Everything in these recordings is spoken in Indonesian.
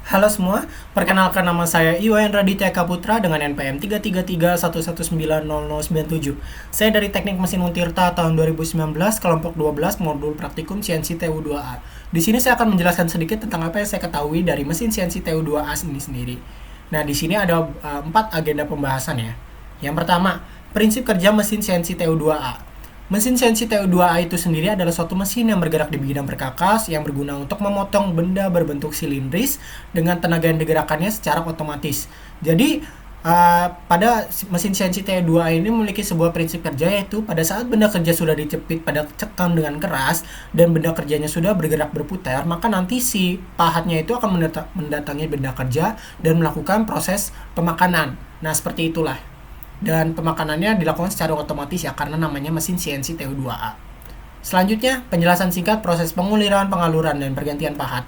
Halo semua, perkenalkan nama saya Iwan Raditya Kaputra dengan NPM 33311919097. Saya dari Teknik Mesin Untirta tahun 2019, kelompok 12, modul praktikum CNC TU2A. Di sini saya akan menjelaskan sedikit tentang apa yang saya ketahui dari mesin CNC TU2A ini sendiri. Nah, di sini ada 4 agenda pembahasan ya. Yang pertama, prinsip kerja mesin CNC TU2A. Mesin CNC TU2A itu sendiri adalah suatu mesin yang bergerak di bidang perkakas yang berguna untuk memotong benda berbentuk silindris dengan tenaga yang digerakkannya secara otomatis. Jadi, pada mesin CNC TU2A ini memiliki sebuah prinsip kerja, yaitu pada saat benda kerja sudah dicepit pada cekam dengan keras dan benda kerjanya sudah bergerak berputar, maka nanti si pahatnya itu akan mendatangi benda kerja dan melakukan proses pemakanan. Nah, seperti itulah. Dan pemakanannya dilakukan secara otomatis ya, karena namanya mesin CNC TU2A. Selanjutnya, penjelasan singkat proses penguliran, pengaluran, dan pergantian pahat.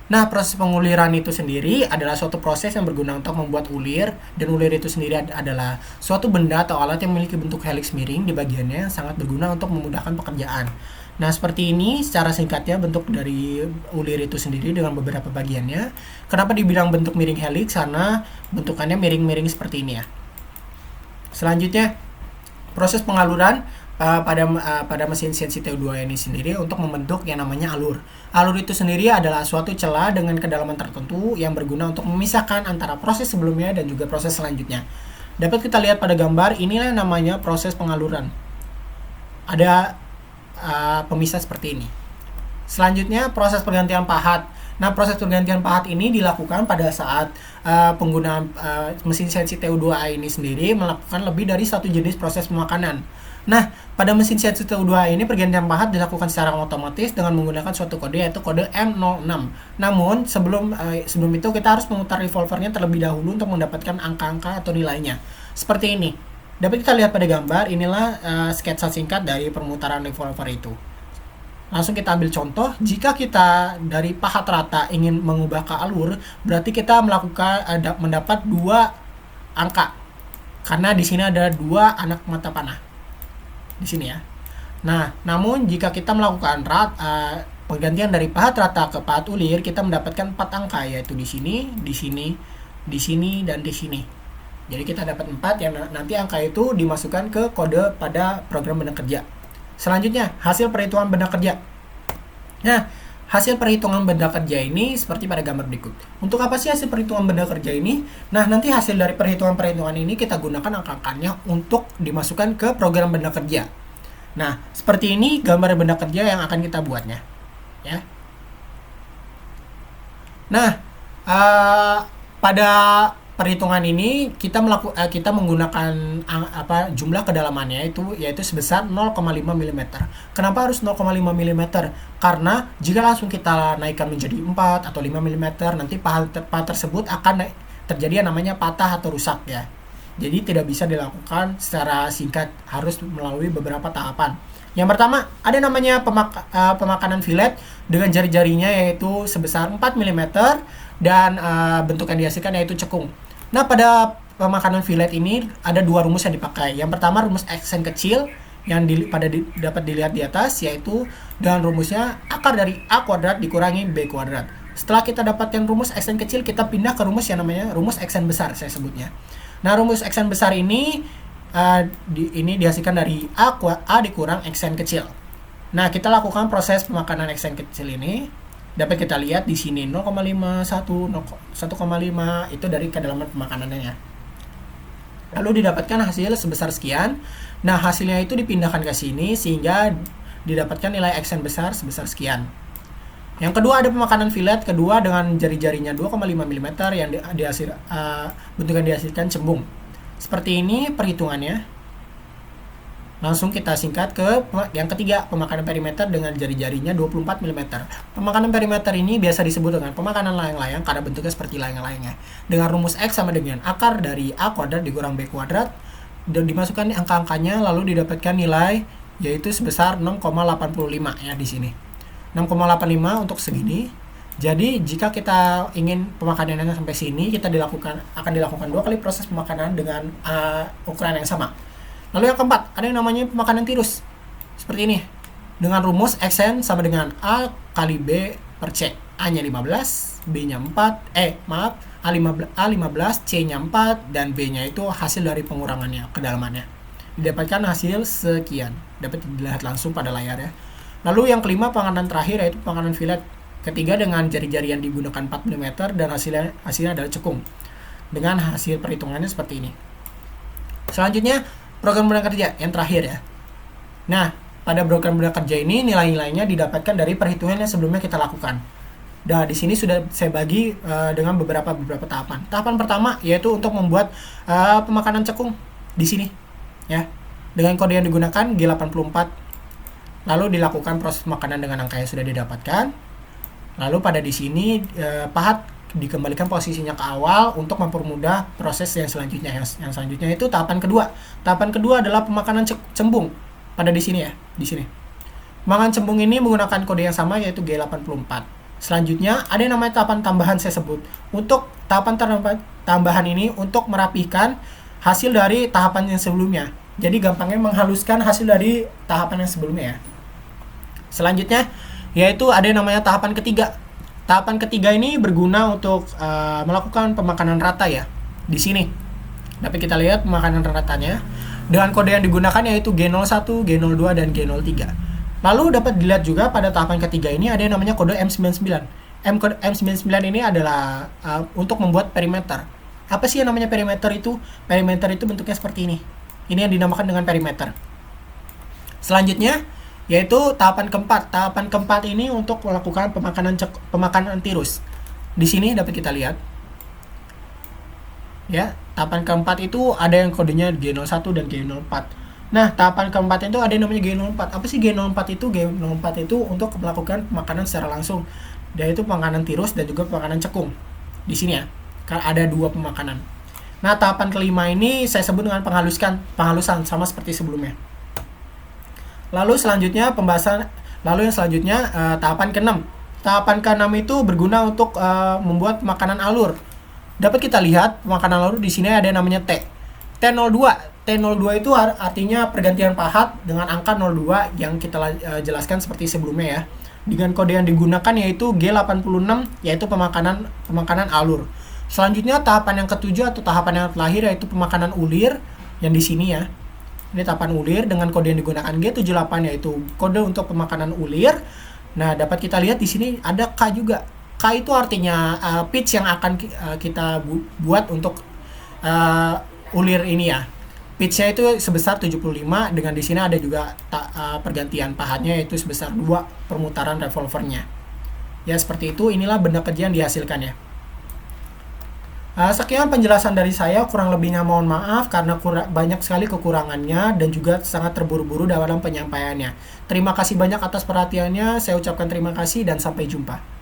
Nah, proses penguliran itu sendiri adalah suatu proses yang berguna untuk membuat ulir, dan ulir itu sendiri adalah suatu benda atau alat yang memiliki bentuk helix miring di bagiannya yang sangat berguna untuk memudahkan pekerjaan. Nah, seperti ini secara singkatnya bentuk dari ulir itu sendiri dengan beberapa bagiannya. Kenapa dibilang bentuk miring helix? Karena bentukannya miring-miring seperti ini ya. Selanjutnya, proses pengaluran pada mesin CNC TU2 ini sendiri untuk membentuk yang namanya alur. Alur itu sendiri adalah suatu celah dengan kedalaman tertentu yang berguna untuk memisahkan antara proses sebelumnya dan juga proses selanjutnya. Dapat kita lihat pada gambar, inilah yang namanya proses pengaluran. Ada pemisah seperti ini. Selanjutnya, proses pergantian pahat. Nah, proses pergantian pahat ini dilakukan pada saat penggunaan mesin CNC TU2A ini sendiri melakukan lebih dari satu jenis proses pemakanan. Nah, pada mesin CNC TU2A ini pergantian pahat dilakukan secara otomatis dengan menggunakan suatu kode, yaitu kode M06. Namun, sebelum itu kita harus memutar revolvernya terlebih dahulu untuk mendapatkan angka-angka atau nilainya. Seperti ini. Dapat kita lihat pada gambar, inilah sketsa singkat dari permutaran revolver itu. Langsung kita ambil contoh, jika kita dari pahat rata ingin mengubah ke alur, berarti kita mendapat 2 angka. Karena di sini ada 2 anak mata panah. Di sini ya. Nah, namun jika kita melakukan pergantian dari pahat rata ke pahat ulir, kita mendapatkan 4 angka, yaitu di sini, di sini, di sini, dan di sini. Jadi kita dapat 4 yang nanti angka itu dimasukkan ke kode pada program benda kerja. Selanjutnya, hasil perhitungan benda kerja. Nah, hasil perhitungan benda kerja ini seperti pada gambar berikut. Untuk apa sih hasil perhitungan benda kerja ini? Nah, nanti hasil dari perhitungan-perhitungan ini kita gunakan angka-angkanya untuk dimasukkan ke program benda kerja. Nah, seperti ini gambar benda kerja yang akan kita buatnya. Ya. Nah, pada perhitungan ini kita menggunakan jumlah kedalamannya yaitu sebesar 0,5 mm. Kenapa harus 0,5 mm? Karena jika langsung kita naikkan menjadi 4 atau 5 mm, nanti pahat tersebut akan terjadi yang namanya patah atau rusak ya. Jadi tidak bisa dilakukan secara singkat, harus melalui beberapa tahapan. Yang pertama, ada namanya pemakanan fillet dengan jari-jarinya yaitu sebesar 4 mm dan bentuk yang dihasilkan yaitu cekung. Nah, pada pemakanan fillet ini ada 2 rumus yang dipakai. Yang pertama, rumus aksen kecil yang dapat dilihat di atas, yaitu dengan rumusnya akar dari A kuadrat dikurangi B kuadrat. Setelah kita dapatkan rumus aksen kecil, kita pindah ke rumus yang namanya rumus aksen besar, saya sebutnya. Nah, rumus aksen besar ini dihasilkan dari A dikurang aksen kecil. Nah, kita lakukan proses pemakanan aksen kecil ini. Dapat kita lihat di sini 0,5, 1,5 itu dari kedalaman pemakanannya. Lalu didapatkan hasil sebesar sekian. Nah, hasilnya itu dipindahkan ke sini sehingga didapatkan nilai aksen besar sebesar sekian. Yang kedua ada pemakanan fillet kedua dengan jari-jarinya 2,5 mm yang bentuk yang dihasilkan cembung. Seperti ini perhitungannya. Langsung kita singkat ke yang ketiga, pemakanan perimeter dengan jari-jarinya 24 mm. Pemakanan perimeter ini biasa disebut dengan pemakanan layang-layang karena bentuknya seperti layang-layangnya. Dengan rumus X sama dengan akar dari A kuadrat dikurang B kuadrat, dan dimasukkan angka-angkanya lalu didapatkan nilai yaitu sebesar 6,85 ya di sini. 6,85 untuk segini. Jadi jika kita ingin pemakanannya sampai sini, akan dilakukan 2 kali proses pemakanan dengan ukuran yang sama. Lalu yang keempat, ada yang namanya pemakanan tirus. Seperti ini. Dengan rumus Xn sama dengan A kali B per C. A-nya 15, B-nya 4, A15, C-nya 4, dan B-nya itu hasil dari pengurangannya, kedalamannya. Didapatkan hasil sekian. Dapat dilihat langsung pada layar ya. Lalu yang kelima, penganan terakhir yaitu penganan fillet. Ketiga dengan jari-jari yang digunakan 4 mm dan hasilnya adalah cekung. Dengan hasil perhitungannya seperti ini. Selanjutnya, program benda kerja yang terakhir ya. Nah, pada program benda kerja ini nilai-nilainya didapatkan dari perhitungan yang sebelumnya kita lakukan. Nah, di sini sudah saya bagi dengan beberapa tahapan. Tahapan pertama yaitu untuk membuat pemakanan cekung di sini ya. Dengan kode yang digunakan G84. Lalu dilakukan proses pemakanan dengan angka yang sudah didapatkan. Lalu pada di sini pahat dikembalikan posisinya ke awal untuk mempermudah proses yang selanjutnya. Yang selanjutnya itu tahapan kedua. Tahapan kedua adalah pemakanan cembung. Pada di sini ya, di sini. Pemakanan cembung ini menggunakan kode yang sama yaitu G84. Selanjutnya ada yang namanya tahapan tambahan saya sebut. Untuk tahapan tambahan ini untuk merapikan hasil dari tahapan yang sebelumnya. Jadi gampangnya menghaluskan hasil dari tahapan yang sebelumnya ya. Selanjutnya yaitu ada yang namanya tahapan ketiga. Tahapan ketiga ini berguna untuk melakukan pemakanan rata ya. Di sini dapat kita lihat pemakanan ratanya dengan kode yang digunakan yaitu G01, G02 dan G03. Lalu dapat dilihat juga pada tahapan ketiga ini ada yang namanya kode M99. M99 ini adalah untuk membuat perimeter. Apa sih yang namanya perimeter itu? Perimeter itu bentuknya seperti ini. Ini yang dinamakan dengan perimeter. Selanjutnya yaitu tahapan keempat. Tahapan keempat ini untuk melakukan pemakanan antirus. Di sini dapat kita lihat. Ya, tahapan keempat itu ada yang kodenya G01 dan G04. Nah, tahapan keempat itu ada yang namanya G04. Apa sih G04 itu? G04 itu untuk melakukan pemakanan secara langsung. Yaitu pemakanan tirus dan juga pemakanan cekung. Di sini ya, ada dua pemakanan. Nah, tahapan kelima ini saya sebut dengan penghalusan sama seperti sebelumnya. Lalu selanjutnya yang selanjutnya tahapan ke-6. Tahapan ke-6 itu berguna untuk membuat makanan alur. Dapat kita lihat makanan alur di sini ada yang namanya T. T02. T02 itu artinya pergantian pahat dengan angka 02 yang kita jelaskan seperti sebelumnya ya. Dengan kode yang digunakan yaitu G86 yaitu pemakanan alur. Selanjutnya tahapan yang ketujuh atau tahapan yang terakhir yaitu pemakanan ulir yang di sini ya. Ini tahapan ulir dengan kode yang digunakan G78 yaitu kode untuk pemakanan ulir. Nah, dapat kita lihat di sini ada K juga. K itu artinya pitch yang akan kita buat untuk ulir ini ya. Pitch-nya itu sebesar 75 dengan di sini ada juga pergantian pahatnya yaitu sebesar 2 permutaran revolvernya. Ya, seperti itu. Inilah benda kerja yang dihasilkan ya. Sekian penjelasan dari saya, kurang lebihnya mohon maaf karena banyak sekali kekurangannya dan juga sangat terburu-buru dalam penyampaiannya. Terima kasih banyak atas perhatiannya, saya ucapkan terima kasih dan sampai jumpa.